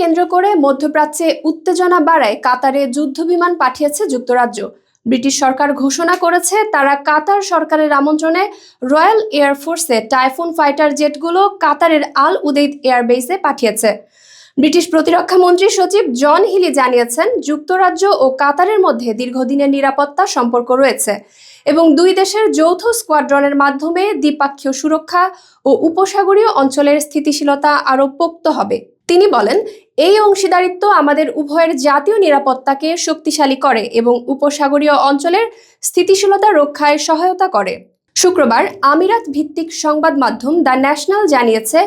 কেন্দ্র করে মধ্যপ্রাচ্যে উত্তেজনা বাড়ায় কাতারে যুদ্ধবিমান পাঠিয়েছে যুক্তরাজ্য। ব্রিটিশ সরকার ঘোষণা করেছে তারা কাতার সরকারের আমন্ত্রণে রয়্যাল এয়ারফোর্সে টাইফুন ফাইটার জেটগুলো কাতারের আল উদেইদ এয়ারবেসে পাঠিয়েছে। ব্রিটিশ প্রতিরক্ষা মন্ত্রী সচিব জন হিলি জানিয়েছেন, যুক্তরাজ্য ও কাতারের মধ্যে দীর্ঘদিনের নিরাপত্তা সম্পর্ক রয়েছে এবং দুই দেশের যৌথ স্কোয়াড্রনের মাধ্যমে দ্বিপাক্ষীয় সুরক্ষা ও উপসাগরীয় অঞ্চলের স্থিতিশীলতা আরও পোক্ত হবে। তিনি বলেন, এই অংশীদারিত্ব আমাদের উভয়ের জাতীয় নিরাপত্তাকে শক্তিশালী করে এবং উপসাগরীয় অঞ্চলের স্থিতিশীলতা রক্ষায় সহায়তা করে। শুক্রবার আমিরাত ভিত্তিক সংবাদ মাধ্যম দ্য ন্যাশনাল জানিয়েছে,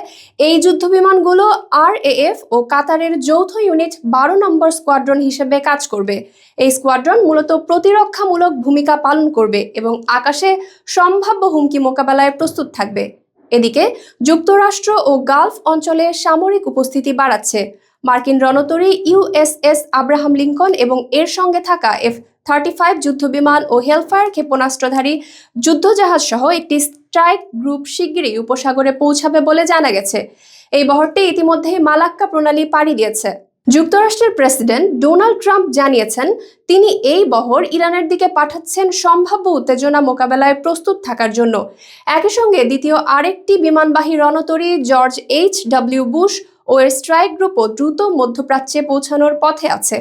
এই যুদ্ধবিমানগুলো RAF ও কাতারের যৌথ ইউনিট 12 নম্বর স্কোয়াড্রন হিসেবে কাজ করবে। এই স্কোয়াড্রন মূলত প্রতিরক্ষামূলক ভূমিকা পালন করবে এবং আকাশে সম্ভাব্য হুমকি মোকাবেলায় প্রস্তুত থাকবে। এদিকে যুক্তরাষ্ট্র ও গালফ অঞ্চলে সামরিক উপস্থিতি বাড়াচ্ছে। মার্কিন রণতরী USS আব্রাহাম লিঙ্কন এবং এর সঙ্গে থাকা F-35 যুদ্ধবিমান ও হেলফায়ার ক্ষেপণাস্ত্রধারী যুদ্ধজাহাজ সহ একটি স্ট্রাইক গ্রুপ শিগগিরই উপসাগরে পৌঁছাবে বলে জানা গেছে। এই বহরটি ইতিমধ্যেই মালাক্কা প্রণালী পাড়ি দিয়েছে। যুক্তরাষ্ট্রের প্রেসিডেন্ট ডোনাল্ড ট্রাম্প জানিয়েছেন, তিনি এই বহর ইরানের দিকে পাঠাচ্ছেন সম্ভাব্য উত্তেজনা মোকাবেলায় প্রস্তুত থাকার জন্য। একই সঙ্গে দ্বিতীয় আরেকটি বিমানবাহী রণতরী জর্জ H.W. বুশ ও এর স্ট্রাইক গ্রুপও দ্রুত মধ্যপ্রাচ্যে পৌঁছানোর পথে আছে।